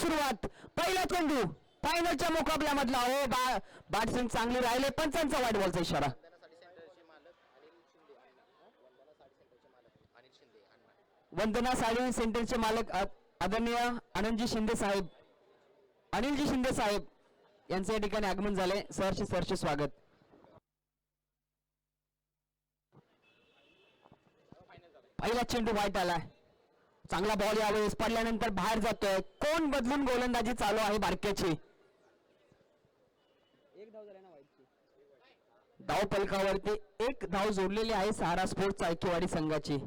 सुरुवात. पहिला चेंडू फायनलच्या मुकाबल्यामधला. हो बॅट्समॅन चांगले राहिले. पंचांचा वाईट बॉलचा इशारा. वंदना साडी सेंटरचे मालक आदरणीय आनंदजी शिंदे साहेब, अनिलजी शिंदे साहेब यांचे या ठिकाणी आगमन झाले. सरचे स्वागत. पहिला चेंडू वाईट आलाय. चांगला बॉल यावेळेस पडल्यानंतर बाहेर जातोय. कोण बदलून गोलंदाजी चालू आहे बारक्याची. धाव फलकावरती एक धाव जोडलेली आहे सहारा स्पोर्ट्स चायकेवाडी संघाची.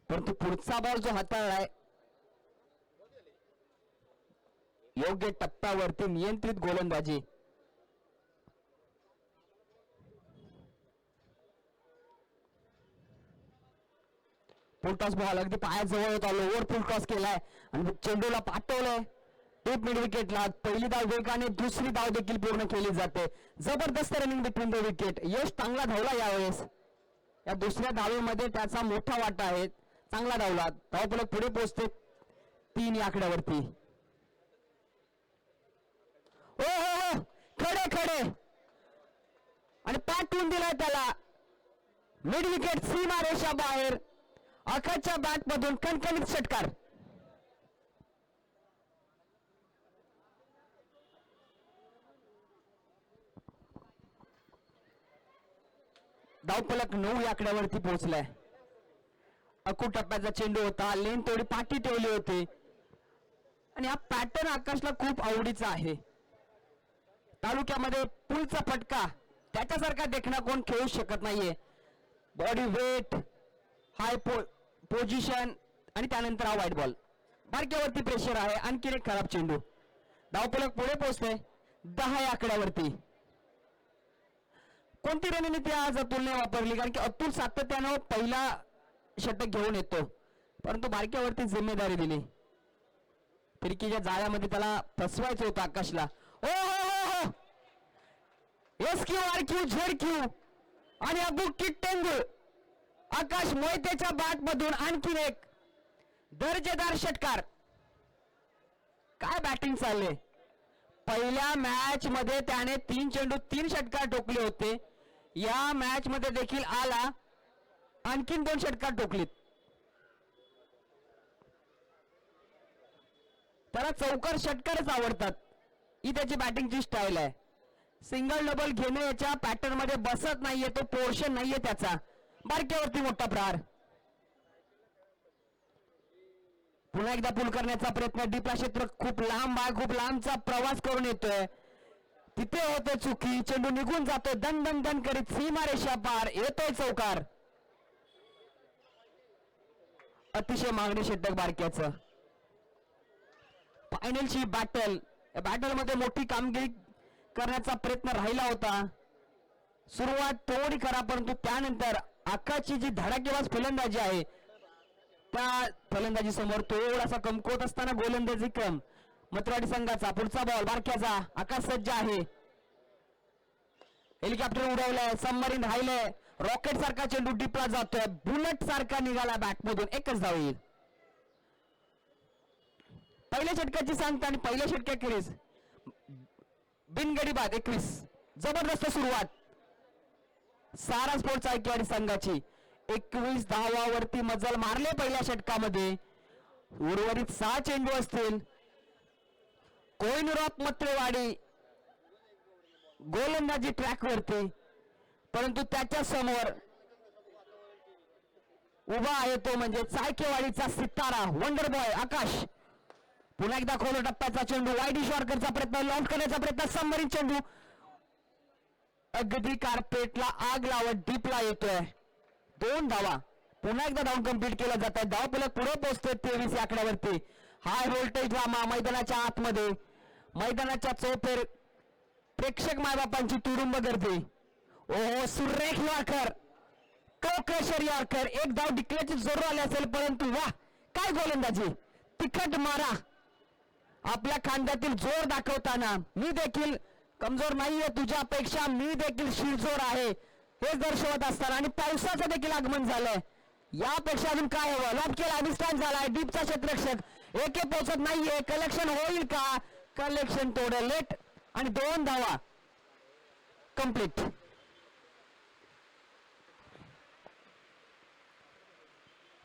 परंतु पुढचा बॉल जो हाताळलाय योग्य टप्प्यावरती नियंत्रित गोलंदाजी. फुलटॉस बॉल अगदी पायाजवळ होता. लोवर फुलटॉस केलाय आणि चेंडूला पाठवलंय टीप मिड विकेटला. पहिली धाव वेगाने, दुसरी धाव देखील पूर्ण केली जाते. जबरदस्त रनिंग बिटवीन द विकेट. यश चांगला धावला यावेळेस. या दुसऱ्या धावेमध्ये त्याचा मोठा वाटा आहे. चांगला धावला. धावफलक पुढे पोहोचते 3 या आकड्यावरती. हो हो हो खडे खडे आणि पाठवून दिलाय त्याला. मिड विकेट सीमा रेषा बाहेर. आकाशच्या बॅट मधून कणकणीत षटकार. धावफलक 9 या आकड्यावरती पोहोचलाय. अकू टप्प्याचा चेंडू होता. लेन थोडी पाठी ठेवली होती आणि हा पॅटर्न आकाशला खूप आवडीचा आहे. तालुक्यामध्ये पुलचा फटका त्याच्यासारखा देखणा कोण खेळू शकत नाहीये. बॉडी वेट, हाय पोझिशन आणि त्यानंतर हा व्हाईट बॉल. बारक्यावरती प्रेशर आहे. आणखी एक खराब चेंडू. धावफलक पुढे पोहोचते 10 या आकड्यावरती. कोणती रणनीती आज अतुलने वापरली, कारण की अतुल सातत्यानं पहिला षटक घेऊन येतो परंतु बारक्यावरती जिम्मेदारी दिली. फिरकीच्या जाळ्यामध्ये त्याला फसवायचं होतं आकाशला. ओ हो हो हो SQRQ ZQ आणि अबू किट्टेंगुळ. आकाश मोहितेच्या बॅट मधून आणखीन एक दर्जेदार षटकार. काय बॅटिंग चालले. पहिल्या मॅच मध्ये त्याने 3 चेंडू 3 षटकार ठोकले होते. या मॅच मध्ये देखील आला. आणखीन 2 षटकार ठोकलीत. त्याला चौकार षटकारच आवडतात. ही त्याची बॅटिंगची स्टाईल आहे. सिंगल डबल घेणे याच्या पॅटर्न मध्ये बसत नाहीये. तो पोर्शन नाहीये त्याचा. बारक्यावरती मोठा प्रहार. पुन्हा एकदा पूल करण्याचा प्रयत्न. डीपला क्षेत्र खूप लांब आहे. खूप लांबचा प्रवास करून येतोय. तिथे होते चुकी. चेंडू निघून जातोय दन दन दन करीत सीमारेषा पार. येतोय चौकार. अतिशय मागणी षटक बारक्याचं. फायनलची बॅटल. या बॅटल मध्ये मोठी कामगिरी करण्याचा प्रयत्न राहिला होता. सुरुवात थोडी करा परंतु त्यानंतर आकाशची जी धडाकेबाज फलंदाजी आहे त्या फलंदाजी समोर थोडासा कमकुवत असताना गोलंदाजी क्रम मतवाडी संघाचा. पुढचा बॉल बारक्याचा. आकाश सज्ज आहे. हेलिकॉप्टर उडवलंय. सबमरीन राहिलंय. रॉकेट सारखा चेंडू डीपला जातोय. बुलेट सारखा निघाला बॅट मधून. एकच धाव येईल. पहिल्या षटकाची सांगता आणि पहिल्या षटकाखेरीज बिनगडी बाद 21. जबरदस्त सुरुवात सारा स्पोर्ट्स चायकेवाडी संघाची. 21 धावावरती मजल मारले पहिल्या षटकामध्ये. उर्वरित 6 चेंडू असतील. कोहिनूर मत्रेवाडी गोलंदाजी ट्रॅक वरती परंतु त्याच्या समोर उभा आहे तो म्हणजे चायकेवाडीचा सितारा वंडर बॉय आकाश. पुन्हा एकदा खोल टप्प्याचा चेंडू. वाईड शॉर्करचा प्रयत्न. लॉन्च करण्याचा प्रयत्न. सबमरीन चेंडू अगदी कार्पेटला आग लावत डीपला येतोय. 2 धावा. पुन्हा एकदा धाव कंप्लीट केला जात आहे. धावफलक पुढे पोहोचतोय 23 या आकड्यावरती. हाय व्होल्टेज ड्रामा मैदानाच्या आतमध्ये. मैदानाच्या चौफेर प्रेक्षक मायबापांची तुडुंब गर्दी. ओहो सुरेख यॉर्कर. Crusher yorker. एक धाव डिक्लेअरची जोर आली असेल परंतु वा काय गोलंदाजी. तिखट मारा. आपल्या खांद्यातील जोर दाखवताना मी देखील कमजोर नाहीये तुझ्यापेक्षा, मी देखील शिरजोर आहे हे दर्शवत असताना आणि पावसाचं देखील आगमन झालंय. यापेक्षा अजून काय हवं. लॉब केला. डिस्टन्स झालाय. डीपचा क्षेत्ररक्षक ओके पोहोचत नाहीये. कलेक्शन होईल का? कलेक्शन थोडं लेट आणि 2 धावा कंप्लीट.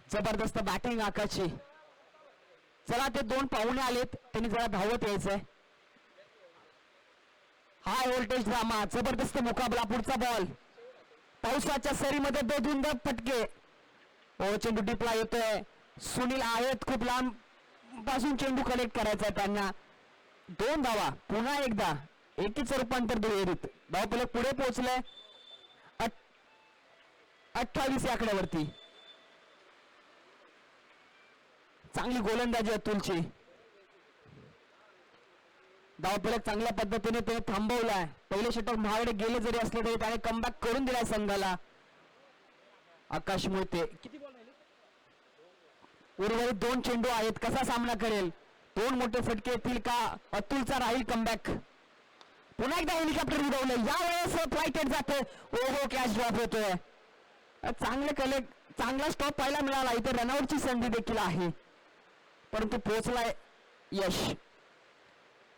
जबरदस्त बॅटिंग आकाशची. चला ते 2 पाहुणे आलेत, त्यांनी जरा धावत यायचंय. हाय व्होल्टेज ड्रामा, जबरदस्त मुकाबला. पुढचा बॉल पावसाच्या सरीमध्ये 2 धुंद फटके. चेंडू डीपला येतोय. सुनील आहेत खूप लांब पासून चेंडू कलेक्ट करायचा आहे त्यांना. 2 धावा. पुन्हा एकदा एकीचं रूपांतर दुहेरीत. धावफलक पुढे पोहोचलंय 28 या आकड्यावरती. चांगली गोलंदाजी अतुलची. धावफलक चांगल्या पद्धतीने ते थांबवलाय. पहिले षटक महागडे गेले जरी असले तरी त्याने कमबॅक करून दिलाय संघाला. आकाश मोहिते. उर्वरित 2 चेंडू आहेत, कसा सामना करेल? 2 मोठे फटके येतील का? अतुलचा राहील कमबॅक. पुन्हा एकदा हेलिकॉप्टर उडवलं. यावेळेस फ्लाइटेड जाते. ओहो, कॅच ड्रॉप होतोय. चांगला स्टॉप पाहायला मिळाला. इथे रनआउटची संधी देखील आहे, परंतु पोहोचलाय यश.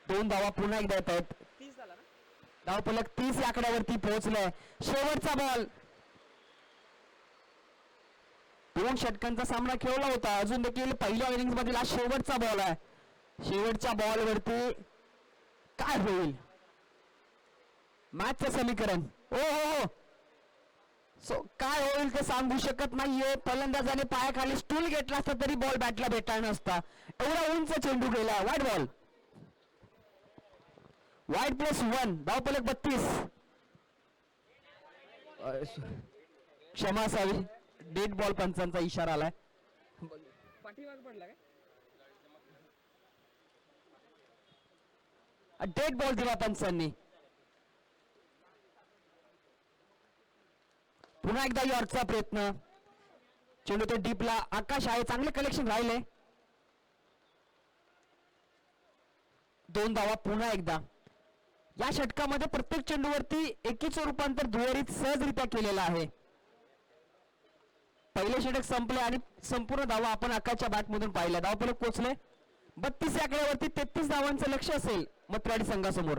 2 धावा पुन्हा एकदा येत आहेत. धावफलक 30 या आकड्यावरती पोहोचलाय. शेवटचा बॉल. 2 षटकांचा सामना खेळला होता. अजून देखील पहिल्या इनिंग्स मधील हा शेवटचा बॉल आहे. शेवटच्या बॉल वरती काय होईल? मॅचचं समीकरण हो काय होईल ते सांगू शकत नाहीये. फलंदाजाने पायाखाली स्टूल घेतला असता तरी बॉल बॅटला भेटला नसता. एवढा उंच चेंडू गेला. वाईट बॉल. वाईट +1. धावफलक 32. क्षमा असावी. डेड बॉल पंचांचा इशारा आलाय. डेड बॉल दिला पंचांनी. पुन्हा एकदा यॉर्कचा प्रयत्न. चेंडू तो डीपला. आकाश आहे, चांगले कलेक्शन राहिले. 2 धावा पुन्हा एकदा. या षटकामध्ये प्रत्येक चेंडूवरती एकीचं रूपांतर दुहेरीत सहजरित्या केलेलं आहे. पहिले षटक संपले आणि संपूर्ण धावा आपण आकाशच्या बॅटमधून पाहिल्या. धावफलक पोहोचले 32 या आकड्यावरती. 33 धावांचं लक्ष असेल मतवाडी संघासमोर.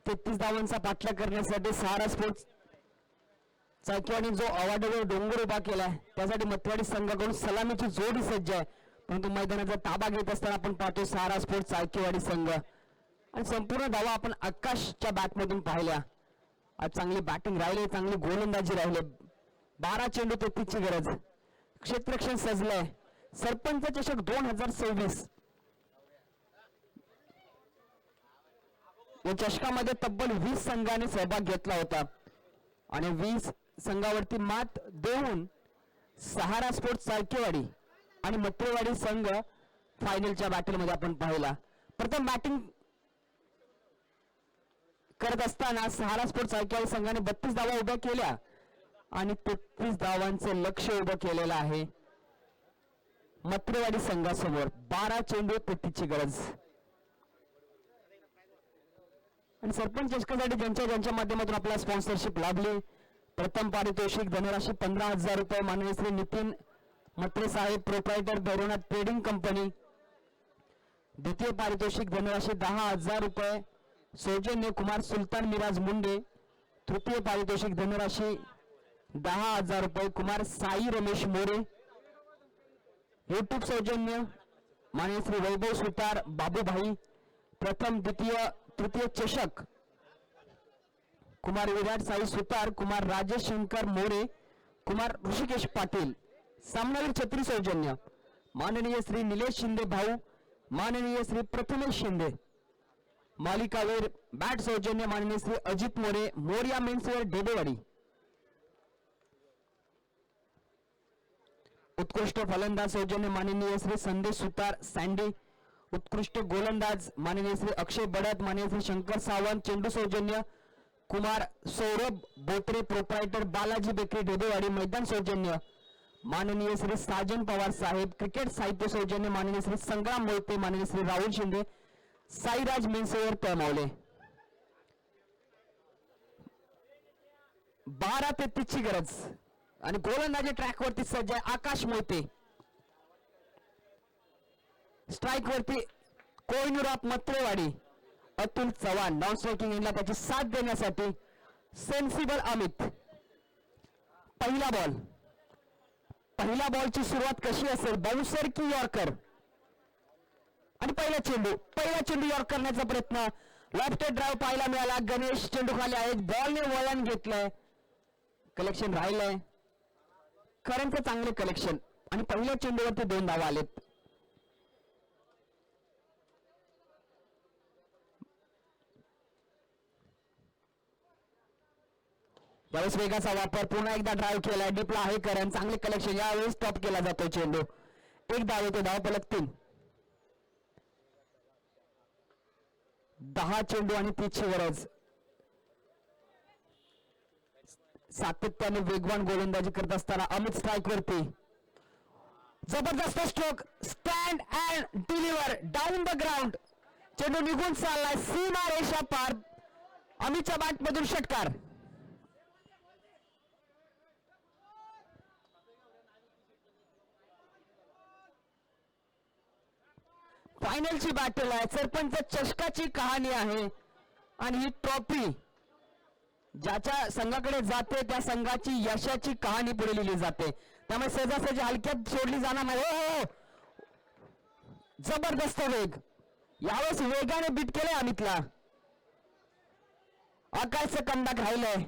तेहतीस धावांचा पाठलाग करण्यासाठी सहारा स्पोर्ट्स चाकीवाडी जो अवाढव्य डोंगर उभा केलाय त्यासाठी मतवाडी संघाकडून सलामीची जोडी सज्ज आहे. परंतु मैदानाचा ताबा घेत असताना आपण पाहतो सहारा स्पोर्ट्स चाकीवाडी संघ आणि संपूर्ण धावा आपण आकाशच्या बॅटमधून पाहिल्या. आज चांगली बॅटिंग राहिली, चांगली गोलंदाजी राहिली. 12 चेंडू 33 ची गरज. क्षेत्ररक्षण सजलंय. सरपंच चषक 2026 या चषकामध्ये तब्बल 20 संघाने सहभाग घेतला होता आणि 20 संघावरती मात देऊन सहारा स्पोर्ट्स चाकीवाडी आणि मत्रेवाडी संघ फायनलच्या बॅटलमध्ये आपण पाहिला. प्रथम बॅटिंग करत असताना सहारा स्पोर्ट्स चाकीवाडी संघाने 32 धावा उभ्या केल्या आणि 33 धावांचे लक्ष उभं केलेलं आहे मत्रेवाडी संघासमोर. 12 चेंडू 33 ची गरज. आणि सरपंच चषकासाठी ज्यांच्या माध्यमातून आपला स्पॉन्सरशिप लाभली. प्रथम पारितोषिक धनराशी 15,000 रुपये माननीय श्री नितीन मत्रे साहेब प्रोप्रायटर भैरवनाथ ट्रेडिंग कंपनी. द्वितीय पारितोषिक धनराशी 10,000 रुपये सौजन्य कुमार सुलतान मिराज मुंडे. तृतीय पारितोषिक धनराशी 10,000 रुपये कुमार साई रमेश मोरे. यूट्यूब सौजन्य माननीय श्री वैभव सुतार बाबूभाई प्रथम द्वितीय तृतीय चषक कुमार विराट साई सुतार कुमार राजेश शंकर मोरे कुमार ऋषिकेश पाटील सामनावीर छत्री सौजन्य माननीय श्री निलेश शिंदे भाऊ माननीय श्री प्रथमेश शिंदे मालिकावीर बॅट सौजन्य माननीय श्री अजित मोरे मोरिया मेन्सवेअर ढेबेवाडी उत्कृष्ट फलंदाज सौजन्य माननीय श्री संदेश सुतार सँडी उत्कृष्ट गोलंदाज माननीय श्री अक्षय बडत माननीय श्री शंकर सावंत चेंडू सौजन्य कुमार सौरभ बोत्रे प्रोप्रायटर बालाजी बेकरी ढेबेवाडी मैदान सौजन्य माननीय श्री साजन पवार साहेब क्रिकेट साहित्य सौजन्य माननीय श्री संग्राम मोहिते माननीय श्री राहुल शिंदे साईराज मेन्सेवर तळमावले 12-33 ची गरज आणि गोलंदाजी ट्रॅक वरती सज्ज आहे आकाश मोहिते स्ट्राइक वरती कोहिनूर मत्रेवाडी अतुल चव्हाण डाऊन स्ट्राइकिंग एंडला त्याची साथ देण्यासाठी सेन्सिबल अमित पहिला बॉलची सुरुवात कशी असेल बाउन्सर की यॉर्कर आणि पहिला चेंडू यॉर्क करण्याचा प्रयत्न लेफ्ट ड्राइव्ह पाहायला मिळाला गणेश चेंडू खाली आहे बॉलने वळण घेतलंय कलेक्शन राहिलंय खरंच चांगले कलेक्शन आणि पहिल्या चेंडूवरती 2 धावा आलेत यावेळेस वेगाचा वापर पुन्हा एकदा ड्राइव्ह केला डीपला आहे करण चांगले कलेक्शन यावेळेस स्टॉप केला जातो चेंडू एक धाव येतो धाव पलक 3 10 चेंडू आणि 30 ची गरज सातत्याने वेगवान गोलंदाजी करत असताना अमित स्ट्राइक वरती जबरदस्त stroke stand and deliver down the ground चेंडू निघून चाललाय सीमा रेषा पार अमितच्या बॅट मधून षटकार फायनलची बॅटल आहे सरपंच चषकाची कहाणी आहे आणि ही ट्रॉफी ज्याच्या संघाकडे जाते त्या संघाची यशाची कहाणी पुढे लिहिली जाते त्यामुळे सहजासहजी हलक्यात सोडली जाणार नाही हो जबरदस्त वेग यावेळेस वेगाने बीट केलंय अमितला आकाशचं कमबॅक राहिलंय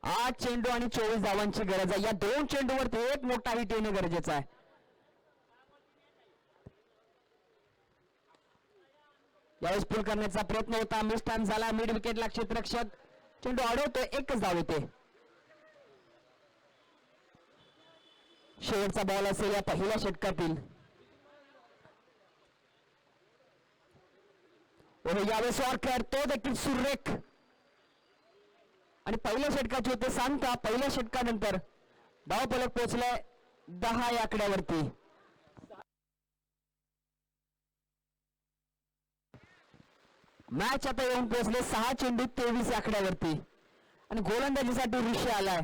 आठ चेंडू आणि 24 धावांची गरज आहे या 2 चेंडूवरती एक मोठा हिट येणे गरजेचं आहे यावेळेस पुल करण्याचा प्रयत्न होता मिस टाइम झाला मिड विकेटला क्षेत्ररक्षक चेंडू अडवतोय एकच धाव येते शेवटचा बॉल असेल या पहिल्या षटकातील यावेळेस यॉर्कर तो देखील सुरेख आणि पहिल्या षटकाची होते सांगता पहिल्या षटकानंतर धाव फलक पोहोचलाय 10 या आकड्यावरती मॅच आता येऊन पोहोचले 6 चेंडू 23 या आकड्यावरती आणि गोलंदाजीसाठी ऋषी आलाय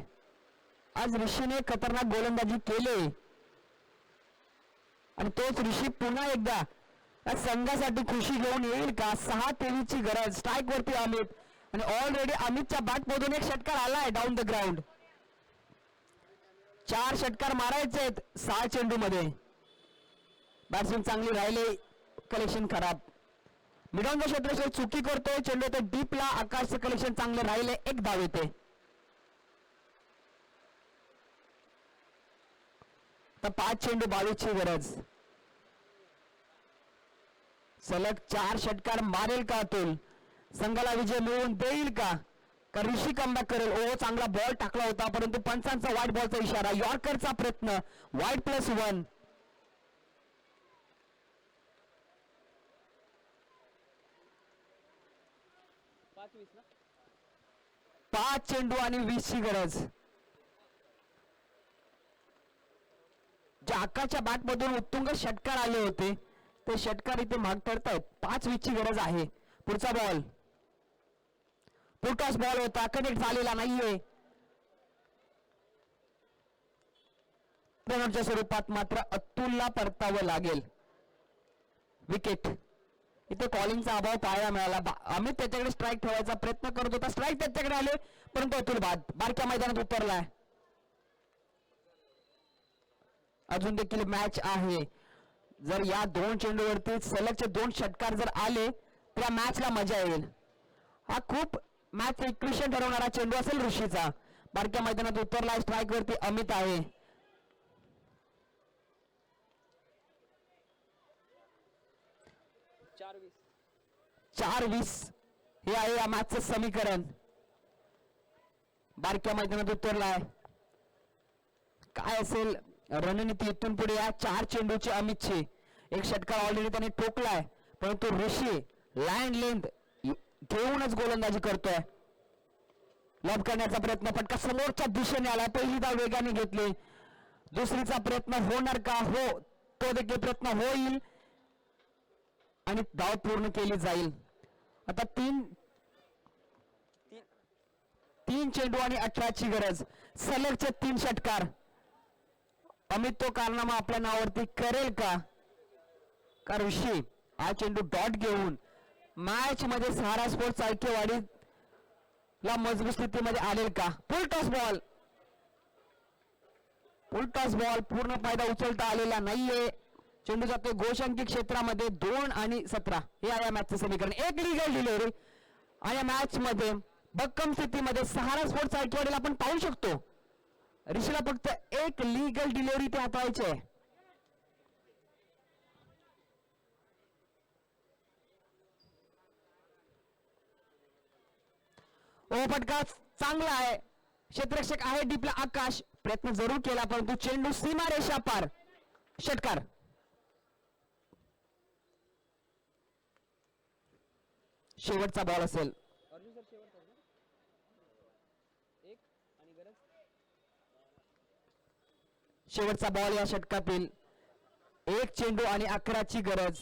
आज ऋषीने खतरनाक गोलंदाजी केली आणि तोच ऋषी पुन्हा एकदा या संघासाठी खुशी घेऊन येईल का 6-23 ची गरज स्ट्राइक वरती अमित आणि ऑलरेडी अमितच्या बॅट मधून एक षटकार आलाय डाऊन द ग्राउंड 4 षटकार मारायचे आहेत 6 चेंडू मध्ये बॅट्समॅन चांगली राहिले कलेक्शन खराब मिडॉन क्षेत्रक्षक चुकी करतोय चेंडू ते डीपला आकाशचं कलेक्शन चांगले राहिले एक धाव येते तर 5 चेंडू 22 ची गरज सलग 4 षटकार मारेल का अतुल संघाला विजय मिळवून देईल का ऋषी कमबॅक करेल ओ चांगला बॉल टाकला होता परंतु पंचांचा वाईट बॉलचा इशारा यॉर्करचा प्रयत्न वाईट +1 5 चेंडू आणि 20 ची गरज ज्या आकाशच्या बॅट मधून उत्तुंग षटकार आले होते ते षटकार इथे माग ठरतायत 5 ची गरज आहे पुढचा बॉल पुटॉस बॉल होता कनेक्ट झालेला नाहीये रनआउटच्या स्वरूपात मात्र अतुलला परतावं लागेल विकेट इथे कॉलिंगचा अभाव पाहायला मिळाला. अमित त्याच्याकडे स्ट्राईक ठेवायचा प्रयत्न करत होता, स्ट्राईक त्याच्याकडे आले परंतु अतुल बाद बारक्या मैदानात उतरलाय. अजून देखील मॅच आहे. जर या दोन चेंडूवरती सलगचे 2 षटकार जर आले तर या मॅचला मजा येईल. हा खूप मॅच इक्वेशन ठरवणारा चेंडू असेल ऋषीचा. बारक्या मैदानात उतरलाय, स्ट्राईक वरती अमित आहे. 4-20 हे आहे या मॅचचं समीकरण. बारक्या मैदानात उतरलाय. काय असेल रणनीती इथून पुढे या 4 चेंडूची अमितची. एक षटकार ऑलरेडी त्याने ठोकलाय परंतु ऋषी लँड लेंथ घेऊनच गोलंदाजी करतोय. लब करण्याचा प्रयत्न, फटका समोरच्या दिशेने आला. पहिली धाव वेगाने घेतली, दुसरीचा प्रयत्न होणार का? हो, तो देखील प्रयत्न होईल आणि धाव पूर्ण केली जाईल. आता तीन चेंडू आणि 18ची गरज. सलगचे 3 षटकार. अमित तो कारनामा आपल्या नावावरती करेल का? का ऋषी हा चेंडू डॉट घेऊन मॅच मध्ये सहारा स्पोर्ट्स आयकेवाडी ला मजबूत स्थितीमध्ये आणेल का? फुल टॉस बॉल. फुल टॉस बॉल. पूर्ण फायदा उचलता आलेला नाहीये. चेंडू जातोय गोशांकी क्षेत्रामध्ये. 2 आणि 17 हे आहे मॅचचं समीकरण. एक लीगल डिलिव्हरी आणि या मॅच मध्ये भक्कम स्थितीमध्ये सहारा स्पोर्ट्स आयकेवाडीला आपण पाहू शकतो. ऋषीला फक्त एक लीगल डिलिव्हरी ते हाताळायची आहे. ओ फटका चांगला आहे. क्षेत्ररक्षक आहे डीपला आकाश. प्रयत्न जरूर केला परंतु चेंडू सीमा रेषा पार. षटकार. शेवटचा बॉल असेल. शेवटचा बॉल या षटकातील. एक चेंडू आणि 11ची गरज.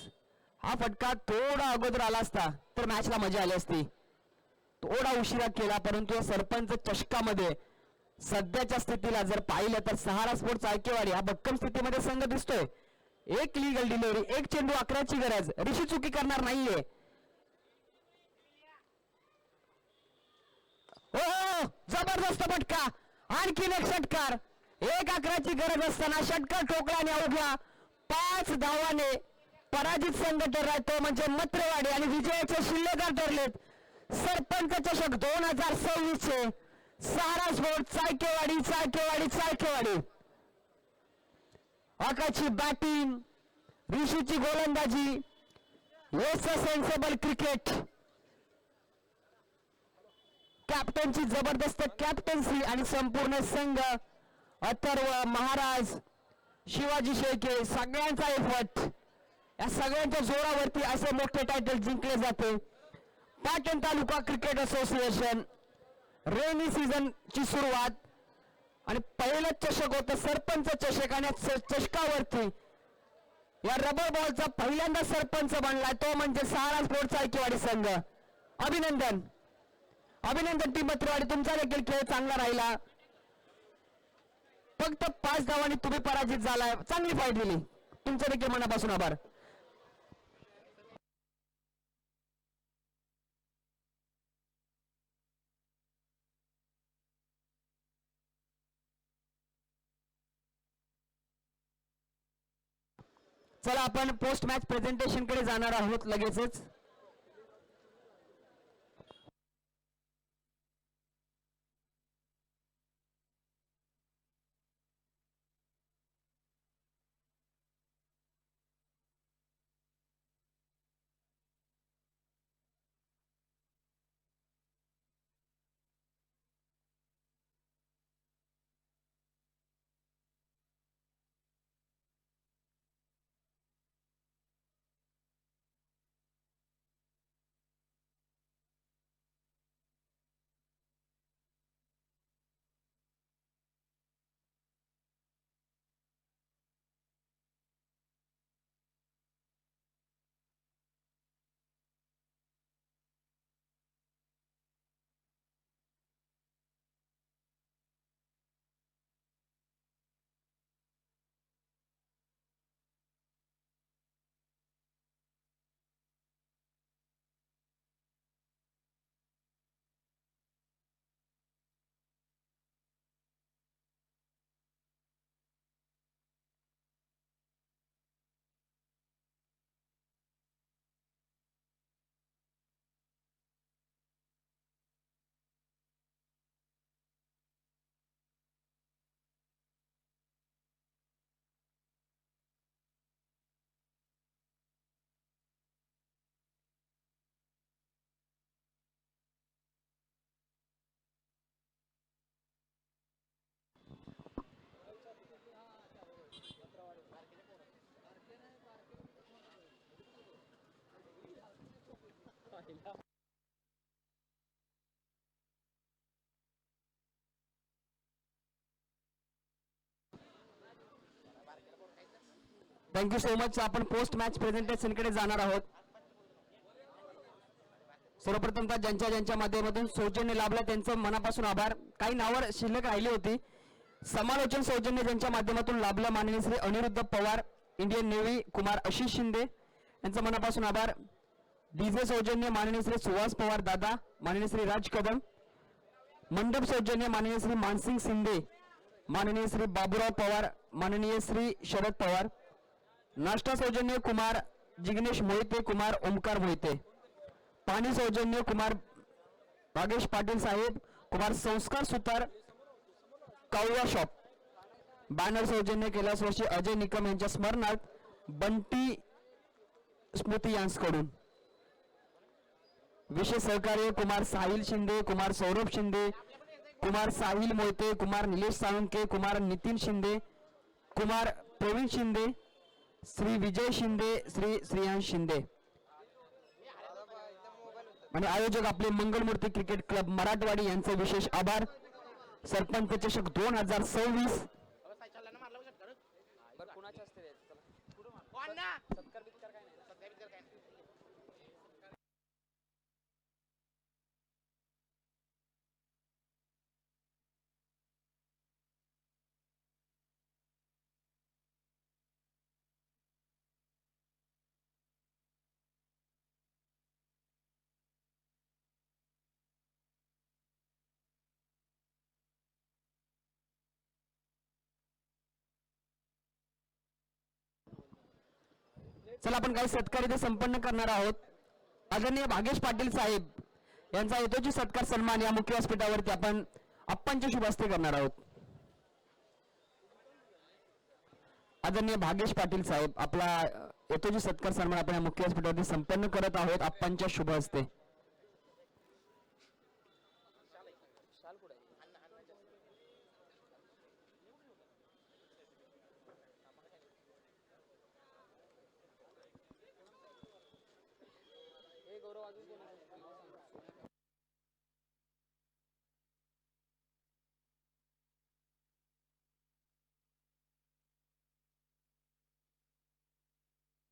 हा फटका थोडा अगोदर आला असता तर मॅचला मजा आली असती. थोडा उशिरा केला परंतु या सरपंच चषकामध्ये सध्याच्या स्थितीला जर पाहिलं तर सहारा स्पोर्ट्स आयकेवाडी हा भक्कम स्थितीमध्ये संघ दिसतोय. एक लीगल डिलिव्हरी, एक चेंडू 11ची गरज. ऋषी चुकी करणार नाहीये. हो, जबरदस्त फटका. आणखीन एक षटकार. एक 11ची गरज असताना षटकार ठोकला आणि अवघ्या 5 धावाने पराजित संघ ठरलाय तो म्हणजे मत्रेवाडी आणि विजयाचे शिल्लेदार ठरलेत सरपंच चषक 2026 चे सहारा स्पोर्ट्स चायकेवाडी. चायकेवाडी चायकेवाडी. आकाशची बॅटिंग, ऋषीची गोलंदाजी, येस सेन्सेबल क्रिकेट. कॅप्टनची जबरदस्त कॅप्टन्सी आणि संपूर्ण संघ, अथर्व, महाराज, शिवाजी शेळके सगळ्यांचा एफर्ट. या सगळ्यांच्या जोरावरती असे मोठे टायटल जिंकले जाते. पाटण तालुका क्रिकेट असोसिएशन रेनी सीझन ची सुरुवात आणि पहिलं चषक होतं सरपंच चषक आणि चषकावरती या रबर बॉलचा पहिल्यांदा सरपंच बनला तो म्हणजे सहारा स्पोर्ट्स आयकेवाडी संघ. अभिनंदन. अभिनंदन टीम मत्रेवाडी, तुमचा देखील खेळ चांगला राहिला. फक्त 5 धावांनी तुम्ही पराजित झालाय. चांगली फाईट दिली. तुमचं देखील मनापासून आभार. चला आपण पोस्ट मॅच प्रेझेंटेशन कडे जाणार आहोत लगेचच. Thank you so much. आपण पोस्ट मॅच प्रेझेंटेशनकडे जाणार आहोत. सर्वप्रथमतः ज्यांच्या ज्यांच्या माध्यमातून सौजन्य लाभलं त्यांचं मनापासून आभार. काही नावं शिल्लक राहिली होती. समालोचन सौजन्य ज्यांच्या माध्यमातून लाभलं माननीय श्री अनिरुद्ध पवार, इंडियन नेव्ही, कुमार आशिष शिंदे यांचं मनापासून आभार. डीजे सौजन्य माननीय श्री सुहास पवार दादा, माननीय श्री राज कदम. मंडप सौजन्य माननीय श्री मानसिंग शिंदे, माननीय श्री बाबूराव पवार, माननीय श्री शरद पवार. नाश्ता सौजन्य कुमार जिग्नेश मोहिते, कुमार ओमकार मोहिते. पाणी सौजन्य कुमार भागेश पाटील साहेब, कुमार संस्कार सुतार, कावळा शॉप. बॅनर सौजन्य कैलासवासी अजय निकम यांच्या स्मरणार्थ बंटी स्मृती यांकडून. विशेष सहकार्य कुमार साहिल शिंदे, कुमार सौरभ शिंदे, कुमार साहिल मोहिते, कुमार निलेश साळुंके, कुमार नितीन शिंदे, कुमार प्रवीण शिंदे, श्री विजय शिंदे, श्री श्रेयांश शिंदे. आणि आयोजक आपले मंगलमूर्ती क्रिकेट क्लब मराठवाडी यांचे विशेष आभार. सरपंच चषक 2026 चला आपण काही सत्कार इथे संपन्न करणार आहोत. आदरणीय भागेश पाटील साहेब यांचा यथोचित सत्कार सन्मान या मुख्य व्यासपीठावरती आपण अप्पांच्या शुभ हस्ते करणार आहोत. आदरणीय भागेश पाटील साहेब आपला यथोचित सत्कार सन्मान आपण या मुख्य व्यासपीठावरती संपन्न करत आहोत अप्पांच्या शुभ हस्ते.